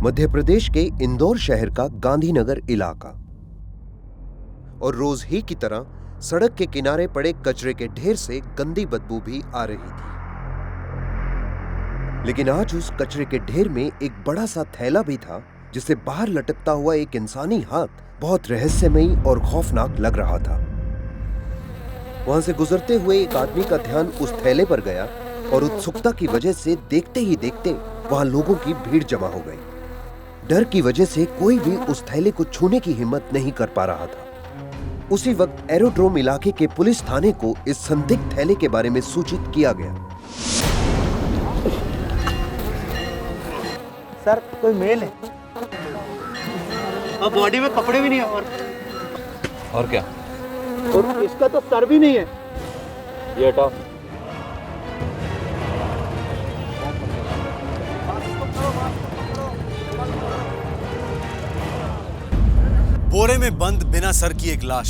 मध्य प्रदेश के इंदौर शहर का गांधीनगर इलाका। और रोज ही की तरह सड़क के किनारे पड़े कचरे के ढेर से गंदी बदबू भी आ रही थी। लेकिन आज उस कचरे के ढेर में एक बड़ा सा थैला भी था, जिसे बाहर लटकता हुआ एक इंसानी हाथ बहुत रहस्यमयी और खौफनाक लग रहा था। वहां से गुजरते हुए एक आदमी का ध्यान उस थैले पर गया और उत्सुकता की वजह से देखते ही देखते वहां लोगों की भीड़ जमा हो गई। डर की वजह से कोई भी उस थैले को छूने की हिम्मत नहीं कर पा रहा था। उसी वक्त एरोड्रोम इलाके के पुलिस थाने को इस संदिग्ध थैले के बारे में सूचित किया गया। सर, कोई मेल है और बॉडी में कपड़े भी नहीं है और क्या? और इसका तो सर भी नहीं है। ये हटाओ। बोरे में बंद बिना सर की एक लाश।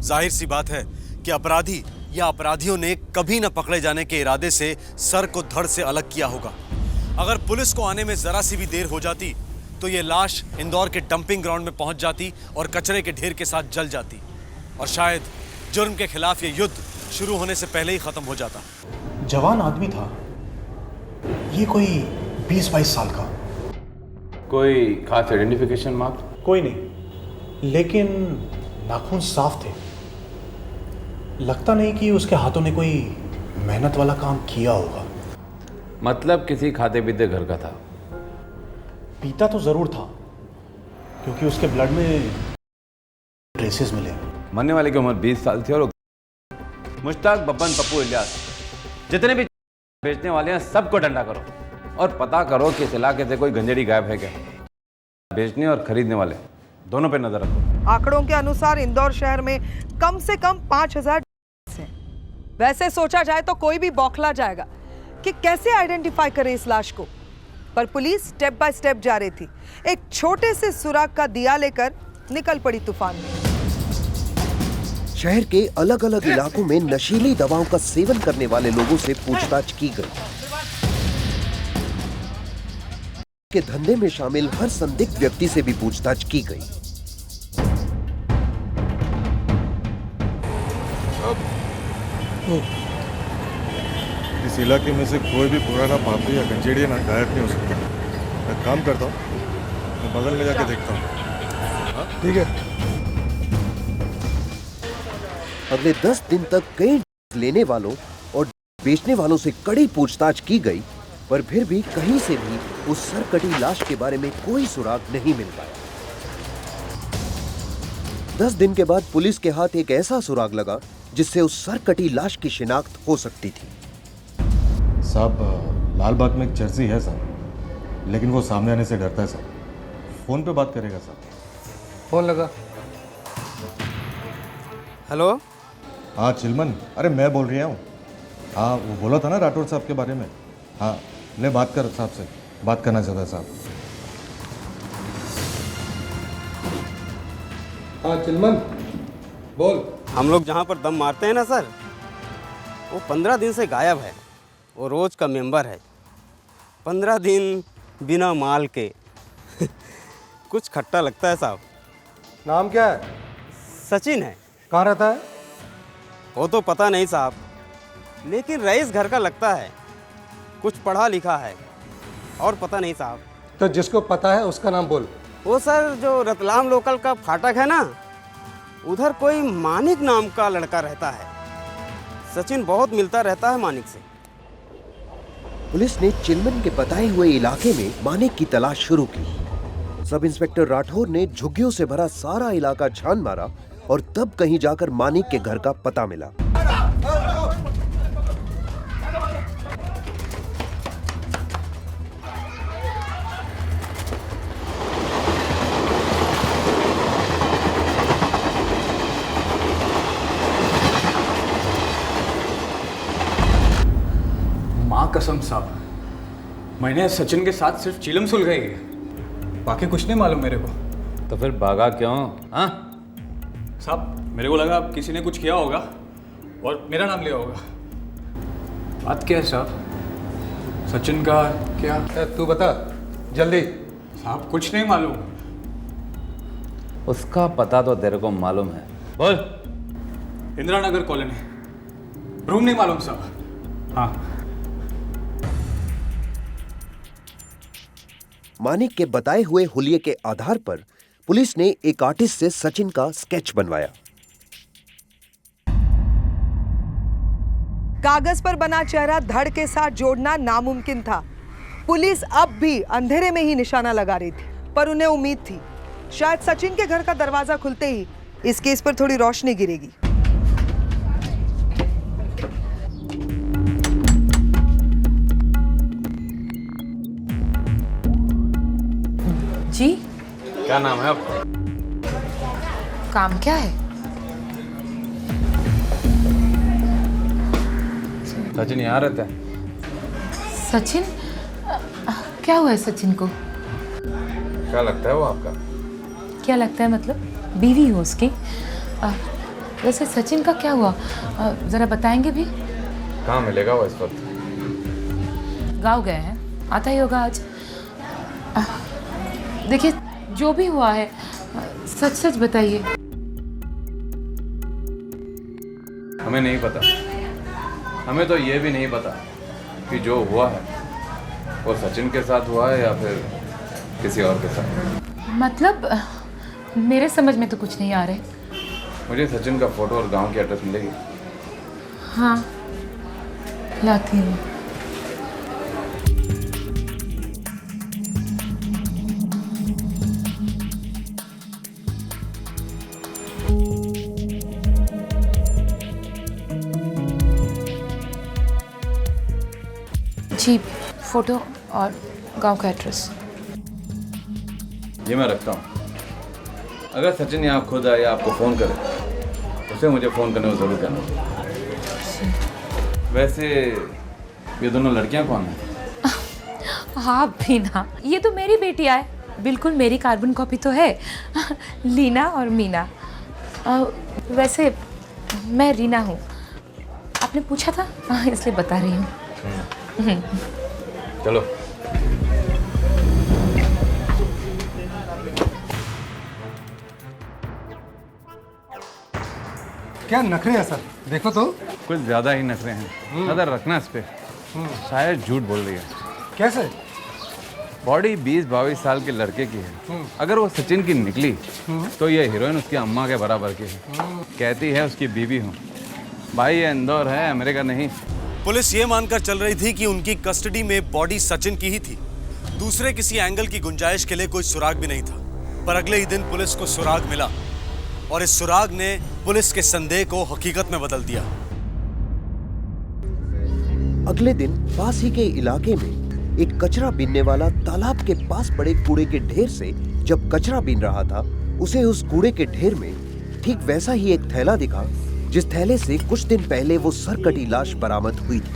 जाहिर सी बात है कि अपराधी या अपराधियों ने कभी न पकड़े जाने के इरादे से सर को धड़ से अलग किया होगा। अगर पुलिस को आने में जरा सी भी देर हो जाती तो ये लाश इंदौर के डंपिंग ग्राउंड में पहुंच जाती और कचरे के ढेर के साथ जल जाती और शायद जुर्म के खिलाफ ये युद्ध शुरू होने से पहले ही खत्म हो जाता। जवान आदमी था ये, कोई 20-22 साल का। कोई खास आइडेंटिफिकेशन मार्क? कोई नहीं, लेकिन नाखून साफ थे। लगता नहीं कि उसके हाथों ने कोई मेहनत वाला काम किया होगा। मतलब किसी खाते पीते घर का था? पीता तो जरूर था, क्योंकि उसके ब्लड में ट्रेसेस मिले। मरने वाले की उम्र 20 साल थी और मुश्ताक, बब्बन, पप्पू, इलियास, जितने भी बेचने वाले हैं सबको डंडा करो और पता करो कि इस इलाके से कोई गंजेड़ी गायब है क्या। बेचने और खरीदने वाले दोनों पे नजर रखो। आंकड़ों के अनुसार इंदौर शहर में कम से कम 5000 हैं। वैसे सोचा जाए तो कोई भी बौखला जाएगा कि कैसे आइडेंटिफाई करे इस लाश को, पर पुलिस स्टेप बाय स्टेप जा रही थी। एक छोटे से सुराग का दिया लेकर निकल पड़ी तूफान में। शहर के अलग अलग इलाकों में नशीली दवाओं का सेवन करने वाले लोगों से पूछताछ की गई। के धंधे में शामिल हर संदिग्ध व्यक्ति से भी पूछताछ की गई। इस इलाके में से कोई भी पुराना पापी या गंजेड़िया ना गायब नहीं हो सकता। मैं काम करता हूँ, मैं बगल में जाके देखता हूँ। ठीक है। अगले 10 दिन तक कई लेने वालों और बेचने वालों से कड़ी पूछताछ की गई, पर फिर भी कहीं से भी उस सरकटी लाश के बारे में कोई सुराग नहीं मिल पाया। 10 दिन के बाद पुलिस के हाथ एक ऐसा सुराग लगा जिससे उस सरकटी लाश की शिनाख्त हो सकती थी। साहब, लालबाग में एक चर्ची है साहब, लेकिन वो सामने आने से डरता है साहब। फोन पे बात करेगा साहब। फोन लगा। हेलो। हाँ चिलमन, अरे मैं बोल रहा हूँ। हाँ, वो बोला था ना राठौर साहब के बारे में। हाँ, ले बात कर साहब से, बात करना चाहता है साहब। हाँ चिलमन, बोल। हम लोग जहाँ पर दम मारते हैं ना सर, वो 15 दिन से गायब है। वो रोज का मेंबर है। 15 दिन बिना माल के कुछ खट्टा लगता है साहब। नाम क्या है? सचिन है। कहाँ रहता है? वो तो पता नहीं साहब, लेकिन रईस घर का लगता है। कुछ पढ़ा लिखा है और पता नहीं साहब। तो जिसको पता है उसका नाम बोल। वो सर जो रतलाम लोकल का फाटक है ना, उधर कोई मानिक नाम का लड़का रहता है। सचिन बहुत मिलता रहता है मानिक से। पुलिस ने चिलमन के बताए हुए इलाके में मानिक की तलाश शुरू की। सब इंस्पेक्टर राठौर ने झुग्गियों से भरा सारा इलाका छान मारा और तब कहीं जाकर मानिक के घर का पता मिला। माँ कसम साहब, मैंने सचिन के साथ सिर्फ चिलम सुलगाई है, बाकी कुछ नहीं मालूम मेरे को। तो फिर भागा क्यों? हाँ साहब, मेरे को लगा किसी ने कुछ किया होगा और मेरा नाम लिया होगा। बात क्या है साहब? सचिन का क्या? तू बता जल्दी। साहब कुछ नहीं मालूम। उसका पता तो तेरे को मालूम है। बोल। इंदिरा नगर कॉलोनी। रूम नहीं मालूम साहब। हाँ। मानिक के बताए हुए हुलिये के आधार पर पुलिस ने एक आर्टिस्ट से सचिन का स्केच बनवाया। कागज पर बना चेहरा धड़ के साथ जोड़ना नामुमकिन था। पुलिस अब भी अंधेरे में ही निशाना लगा रही थी, पर उन्हें उम्मीद थी शायद सचिन के घर का दरवाजा खुलते ही इस केस पर थोड़ी रोशनी गिरेगी। जी, क्या नाम है आपका? काम क्या है? सचिन यहाँ रहता है। सचिन? क्या हुआ है सचिन को? क्या लगता है वो आपका? क्या लगता है मतलब? बीवी हो उसकी? वैसे सचिन का क्या हुआ? जरा बताएंगे भी? कहाँ मिलेगा वो इस वक्त? गाँव गए हैं, आता ही होगा आज। देखिए जो भी हुआ है सच सच बताइए। हमें नहीं पता। हमें तो ये भी नहीं पता कि जो हुआ है वो सचिन के साथ हुआ है या फिर किसी और के साथ। मतलब मेरे समझ में तो कुछ नहीं आ रहे। मुझे सचिन का फोटो और गांव की एड्रेस मिलेगी? हाँ, लाती हूँ। जी, फोटो और गांव का एड्रेस। ये मैं रखता हूँ। अगर सचिन यहाँ खुद आए या आपको फ़ोन करे उसे मुझे फ़ोन करने को ज़रूर करना। वैसे ये दोनों लड़कियाँ कौन हैं? हाँ बीना, ये तो मेरी बेटियाँ है, बिल्कुल मेरी कार्बन कॉपी तो है। लीना और मीना। वैसे मैं रीना हूँ, आपने पूछा था इसलिए बता रही हूँ। चलो। क्या नखरे हैं सर, देखो तो। कुछ ज़्यादा ही नखरे हैं। नजर रखना इस पे। शायद झूठ बोल रही है। कैसे? बॉडी 20-22 साल के लड़के की है। अगर वो सचिन की निकली तो ये हीरोइन उसकी अम्मा के बराबर की है। कहती है उसकी बीवी हूँ। भाई ये इंदौर है, अमेरिका नहीं। पुलिस ये मानकर चल रही थी कि उनकी कस्टडी में बॉडी सचिन की ही थी। दूसरे किसी एंगल की गुंजाइश के लिए कोई सुराग भी नहीं था। पर अगले ही दिन पुलिस को सुराग मिला और इस सुराग ने पुलिस के संदेह को हकीकत में बदल दिया। अगले दिन पास ही के इलाके में एक कचरा बीनने वाला तालाब के पास पड़े कूड़े के ढेर से जब कचरा बीन रहा था, उसे उस कूड़े के ढेर में ठीक वैसा ही एक थैला दिखा जिस थैले से कुछ दिन पहले वो सरकटी लाश बरामद हुई थी।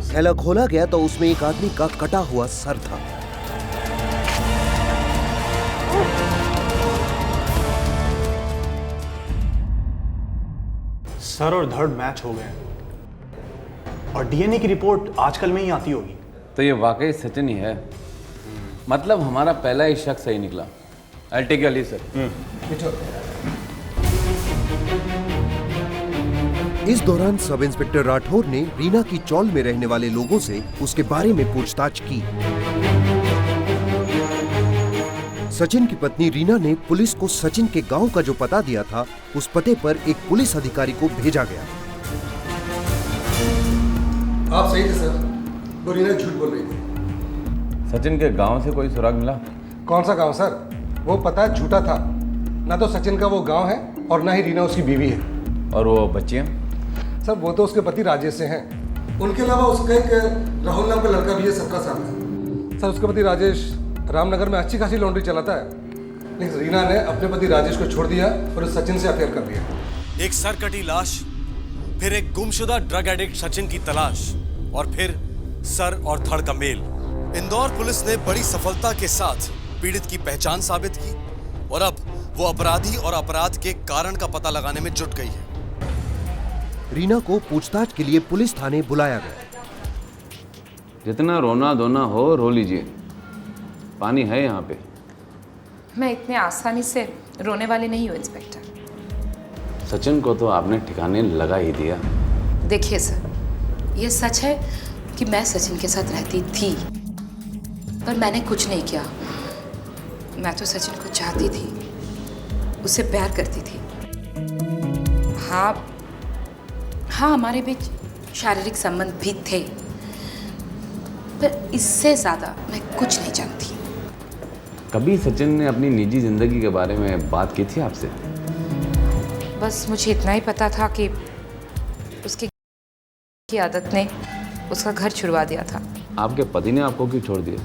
थैला खोला गया तो उसमें एक आदमी का कटा हुआ सर था। सर और धड़ मैच हो गए और डीएनए की रिपोर्ट आजकल में ही आती होगी। तो ये वाकई सचिन ही है। मतलब हमारा पहला ही शख्स सही निकला। अल्टीगली सर। इस दौरान सब इंस्पेक्टर राठौर ने रीना की चौल में रहने वाले लोगों से उसके बारे में पूछताछ की। सचिन की पत्नी रीना ने पुलिस को सचिन के गांव का जो पता दिया था, उस पते पर एक पुलिस अधिकारी को भेजा गया। आप सही थे सर, वो रीना झूठ बोल रही थी। सचिन के गांव से कोई सुराग मिला? कौन सा गांव सर? वो पता झूठा था। ना तो सचिन का वो गांव है और ना ही रीना उसकी बीवी है। और वो बच्चियां? सर वो तो उसके पति राजेश से हैं। उनके अलावा उसका एक राहुल नाम का लड़का भी है, सबका साथ है। सर उसका पति राजेश रामनगर में अच्छी खासी लॉन्ड्री चलाता है, लेकिन रीना ने अपने पति राजेश को छोड़ दिया और उस सचिन से अफेयर कर लिया। एक सरकटी लाश, फिर एक गुमशुदा ड्रग एडिक्ट सचिन की तलाश और फिर सर और धड़ का मेल। इंदौर पुलिस ने बड़ी सफलता के साथ पीड़ित की पहचान साबित की और अब वो अपराधी और अपराध के कारण का पता लगाने में जुट गई है। रीना को पूछताछ के लिए पुलिस थाने बुलाया गया। जितना रोना धोना हो रो लीजिए, पानी है यहाँ पे। मैं इतने आसानी से रोने वाली नहीं हूँ इंस्पेक्टर। सचिन को तो आपने ठिकाने लगा ही दिया। देखिए सर, ये सच है कि मैं सचिन के साथ रहती थी, पर मैंने कुछ नहीं किया। मैं तो सचिन को चाहती थी, उससे प्यार करती थी। हाँ, हमारे बीच शारीरिक संबंध भी थे, पर इससे ज़्यादा मैं कुछ नहीं जानती। कभी सचिन ने अपनी निजी जिंदगी के बारे में बात की थी आपसे? बस मुझे इतना ही पता था कि उसकी की आदत ने उसका घर छुड़वा दिया था। आपके पति ने आपको क्यों छोड़ दिया?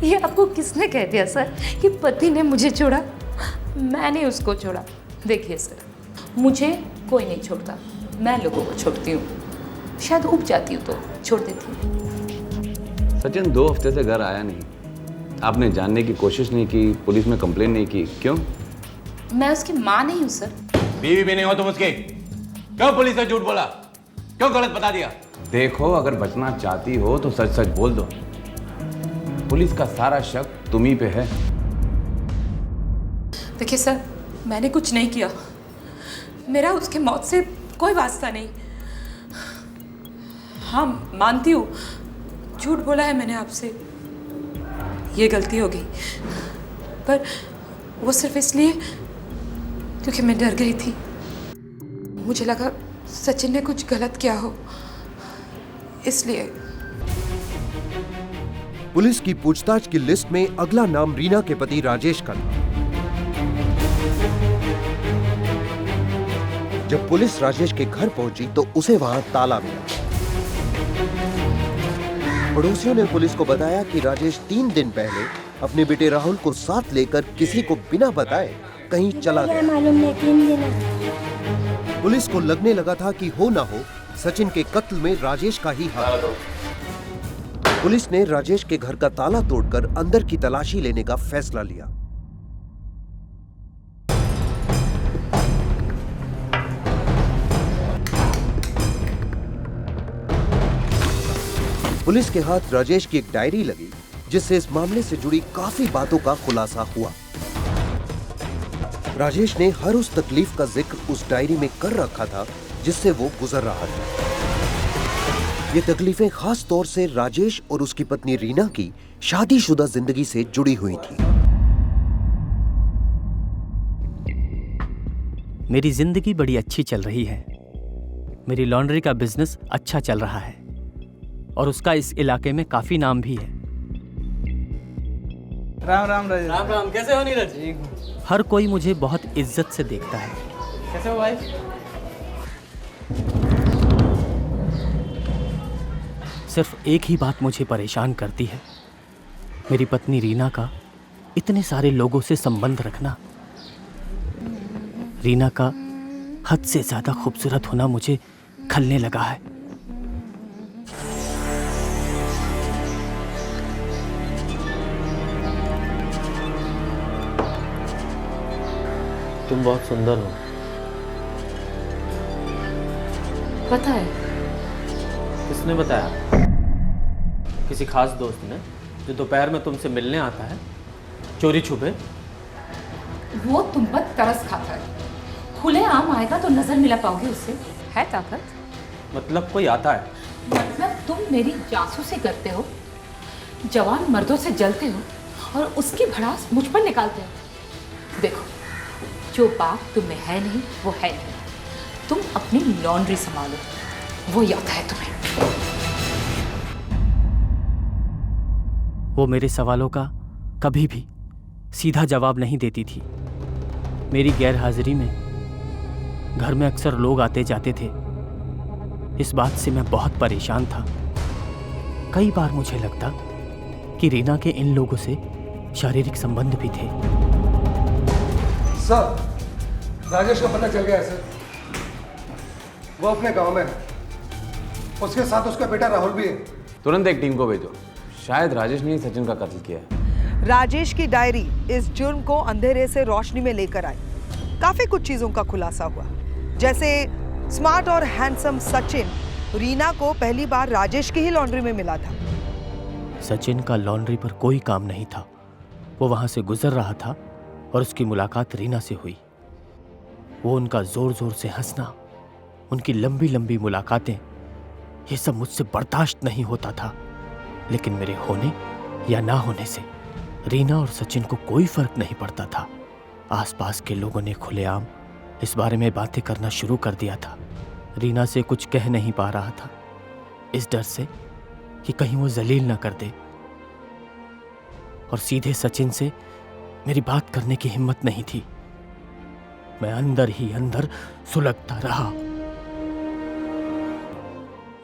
ये आपको किसने कह दिया सर कि पति ने मुझे छोड़ा? मैंने उसको छोड़ा। देखिए सर, मुझे कोई नहीं छोड़ता, मैं लोगों को छोड़ती हूँ। शायद उब जाती हूँ तो छोड़ देती हूँ। सचिन 2 हफ्ते से घर आया नहीं। आपने जानने की कोशिश नहीं की, पुलिस में कंप्लेन नहीं की, क्यों? मैं उसकी माँ नहीं हूँ सर। बीवी भी नहीं हो तुम उसकी, क्यों पुलिस से झूठ बोला? क्यों गलत बता दिया? देखो, अगर बचना चाहती हो तो सच सच बोल दो। पुलिस का सारा शक तुम ही पे है। देखिए सर, मैंने कुछ नहीं किया। मेरा उसके मौत से कोई वास्ता नहीं। हाँ, मानती हूँ झूठ बोला है मैंने आपसे, ये गलती हो गई, पर वो सिर्फ इसलिए क्योंकि मैं डर गई थी। मुझे लगा सचिन ने कुछ गलत किया हो, इसलिए। पुलिस की पूछताछ की लिस्ट में अगला नाम रीना के पति राजेश का था। जब पुलिस राजेश के घर पहुंची तो उसे वहां ताला मिला। पड़ोसियों ने पुलिस को बताया कि राजेश 3 दिन पहले अपने बेटे राहुल को साथ लेकर किसी को बिना बताए कहीं चला गया। मालूम नहीं, 3 दिन। पुलिस को लगने लगा था कि हो ना हो सचिन के कत्ल में राजेश का ही हाथ। पुलिस ने राजेश के घर का ताला तोड़कर अंदर की तलाशी लेने का फैसला लिया। पुलिस के हाथ राजेश की एक डायरी लगी, जिससे इस मामले से जुड़ी काफी बातों का खुलासा हुआ। राजेश ने हर उस तकलीफ का जिक्र उस डायरी में कर रखा था जिससे वो गुजर रहा था। ये तकलीफें खास तौर से राजेश और उसकी पत्नी रीना की शादीशुदा जिंदगी से जुड़ी हुई थी। मेरी जिंदगी बड़ी अच्छी चल रही है। मेरी लॉन्ड्री का बिजनेस अच्छा चल रहा है और उसका इस इलाके में काफी नाम भी है। राम राम राजेश। राम राम, कैसे हो नीरज? हर कोई मुझे बहुत इज्जत से देखता है। कैसे हो भाई? सिर्फ एक ही बात मुझे परेशान करती है, मेरी पत्नी रीना का इतने सारे लोगों से संबंध रखना। रीना का हद से ज्यादा खूबसूरत होना मुझे खलने लगा है। तुम बहुत सुंदर हो। पता है? किसने बताया? किसी खास दोस्त ने जो दोपहर में तुमसे मिलने आता है, चोरी छुपे? वो तुम पर तरस खाता है। खुले आम आएगा तो नजर मिला पाओगे उससे। है ताकत? मतलब कोई आता है? मतलब तुम मेरी जासूसी करते हो, जवान मर्दों से जलते हो और उसकी भड़ास मुझ पर निकालते हो। देखो, जो बात तुम्हें है नहीं वो है नहीं। तुम अपनी लॉन्ड्री संभालो, वो याद है तुम्हें। वो मेरे सवालों का कभी भी सीधा जवाब नहीं देती थी। मेरी गैर हाजिरी में घर में अक्सर लोग आते जाते थे। इस बात से मैं बहुत परेशान था। कई बार मुझे लगता कि रीना के इन लोगों से शारीरिक संबंध भी थे। सर, राजेश का पता चल गया है सर। वो अपने गांव में है। उसके साथ उसका बेटा राहुल भी है। तुरंत एक टीम को भेजो। शायद राजेश ने ही सचिन का कत्ल किया है। राजेश की डायरी इस जुर्म को अंधेरे से रोशनी में लेकर आई। काफी कुछ चीजों का खुलासा हुआ, जैसे स्मार्ट और हैंडसम सचिन रीना को पहली बार राजेश की ही लॉन्ड्री में मिला था। सचिन का लॉन्ड्री पर कोई काम नहीं था। वो वहां से गुजर रहा था और उसकी मुलाकात रीना से हुई। वो उनका जोर जोर से हंसना, उनकी लंबी लंबी मुलाकातें, ये सब मुझसे बर्दाश्त नहीं होता था। लेकिन मेरे होने या ना होने से रीना और सचिन को कोई फर्क नहीं पड़ता था। आसपास के लोगों ने खुलेआम इस बारे में बातें करना शुरू कर दिया था। रीना से कुछ कह नहीं पा रहा था, इस डर से कि कहीं वो जलील ना कर दे। और सीधे सचिन से मेरी बात करने की हिम्मत नहीं थी। मैं अंदर ही अंदर सुलगता रहा।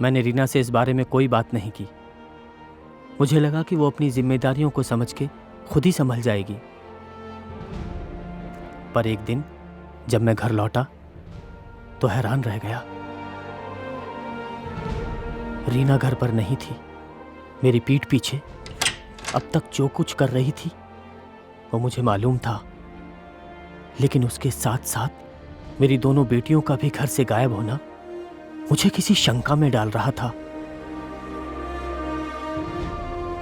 मैंने रीना से इस बारे में कोई बात नहीं की। मुझे लगा कि वो अपनी जिम्मेदारियों को समझ के खुद ही संभल जाएगी। पर एक दिन जब मैं घर लौटा तो हैरान रह गया। रीना घर पर नहीं थी। मेरी पीठ पीछे अब तक जो कुछ कर रही थी वो मुझे मालूम था, लेकिन उसके साथ साथ मेरी दोनों बेटियों का भी घर से गायब होना मुझे किसी शंका में डाल रहा था।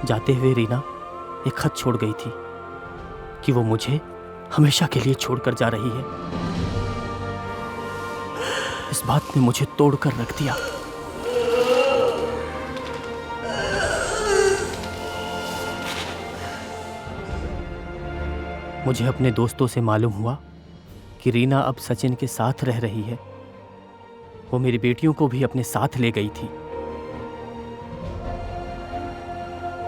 जाते हुए रीना एक खत छोड़ गई थी कि वो मुझे हमेशा के लिए छोड़कर जा रही है। इस बात ने मुझे तोड़कर रख दिया। मुझे अपने दोस्तों से मालूम हुआ कि रीना अब सचिन के साथ रह रही है। वो मेरी बेटियों को भी अपने साथ ले गई थी।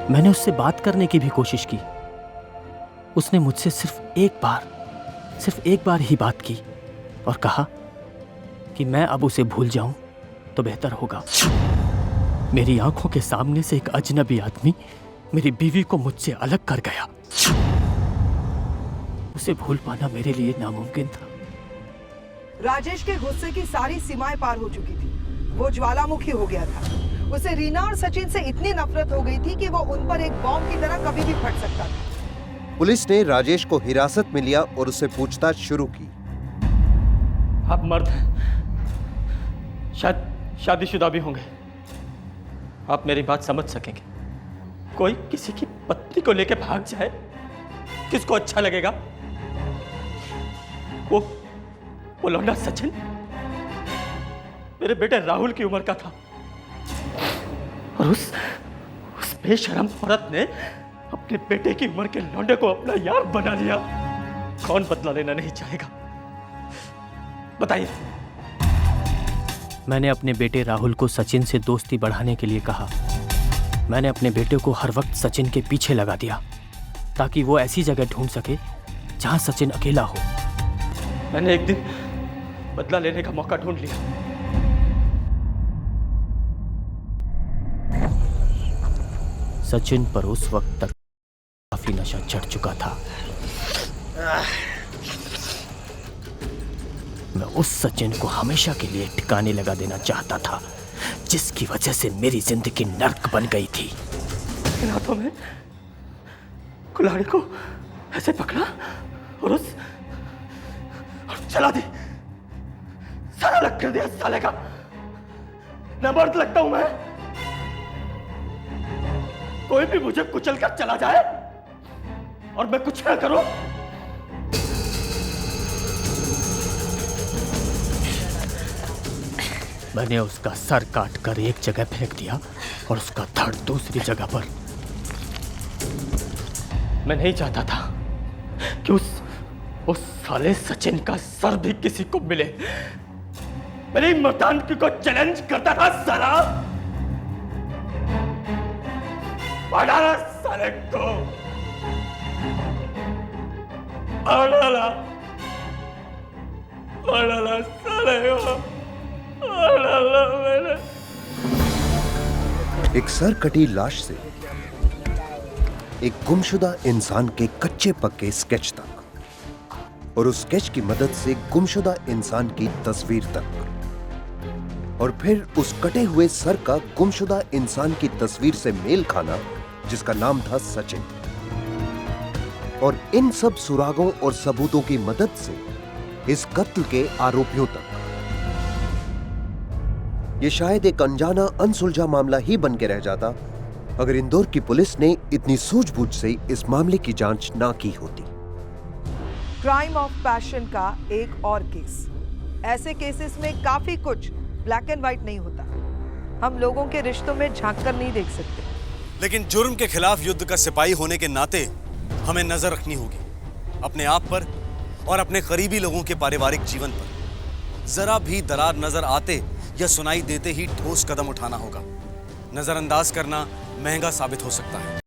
मैंने उससे बात करने की भी कोशिश की। उसने मुझसे सिर्फ एक बार ही बात की और कहा कि मैं अब उसे भूल जाऊं तो बेहतर होगा। मेरी आंखों के सामने से एक अजनबी आदमी मेरी बीवी को मुझसे अलग कर गया। उसे भूल पाना मेरे लिए नामुमकिन था। राजेश के गुस्से की सारी सीमाएं पार हो चुकी थी। वो ज्वालामुखी हो गया था। उसे रीना और सचिन से इतनी नफरत हो गई थी कि वो उन पर एक बॉम्ब की तरह कभी भी फट सकता था। पुलिस ने राजेश को हिरासत में लिया और उससे पूछताछ शुरू की। आप मर्द हैं, शायद शादीशुदा भी होंगे। आप मेरी बात समझ सकेंगे। कोई किसी की पत्नी को लेकर भाग जाए, किसको अच्छा लगेगा? वो लौंडा सचिन मेरे बेटे राहुल की उम्र का था और उस बेशरम औरत ने अपने बेटे की उम्र के लौंडे को अपना यार बना लिया। कौन बदला लेना नहीं चाहेगा? बताइए। मैंने अपने बेटे राहुल को सचिन से दोस्ती बढ़ाने के लिए कहा। मैंने अपने बेटे को हर वक्त सचिन के पीछे लगा दिया ताकि वो ऐसी जगह ढूंढ सके जहां सचिन अकेला हो। मैंने एक दिन बदला लेने का मौका ढूंढ लिया। सचिन पर उस वक्त तक काफी नशा चढ़ चुका था। मैं उस सचिन को हमेशा के लिए ठिकाने लगा देना चाहता था जिसकी वजह से मेरी जिंदगी नर्क बन गई थी। हाथों में कुल्हाड़ी को ऐसे पकड़ा और चला दी। सारा अलग कर दिया साले का। न मर्द लगता हूं मैं। कोई भी मुझे कुचल कर चला जाए और मैं कुछ ना करूं, मैंने उसका सर काट कर एक जगह फेंक दिया और उसका धड़ दूसरी जगह पर। मैं नहीं चाहता था कि उस साले सचिन का सर भी किसी को मिले। मेरी मर्दानगी को चैलेंज करता था साला। मारा साले को, मारा साले को, मारा। एक सर कटी लाश से एक गुमशुदा इंसान के कच्चे पक्के स्केच तक, और उस स्केच की मदद से गुमशुदा इंसान की तस्वीर तक, और फिर उस कटे हुए सर का गुमशुदा इंसान की तस्वीर से मेल खाना जिसका नाम था सचिन, और इन सब सुरागों और सबूतों की मदद से इस कत्ल के आरोपियों तक। ये शायद एक अनजाना अनसुलझा मामला ही बन के रह जाता अगर इंदौर की पुलिस ने इतनी सूझबूझ से इस मामले की जांच ना की होती। क्राइम ऑफ पैशन का एक और केस। ऐसे केसेस में काफी कुछ ब्लैक एंड व्हाइट नहीं होता। हम लोगों के रिश्तों में झांक कर नहीं देख सकते। लेकिन जुर्म के खिलाफ युद्ध का सिपाही होने के नाते हमें नजर रखनी होगी अपने आप पर और अपने करीबी लोगों के पारिवारिक जीवन पर। जरा भी दरार नजर आते या सुनाई देते ही ठोस कदम उठाना होगा। नजरअंदाज करना महंगा साबित हो सकता है।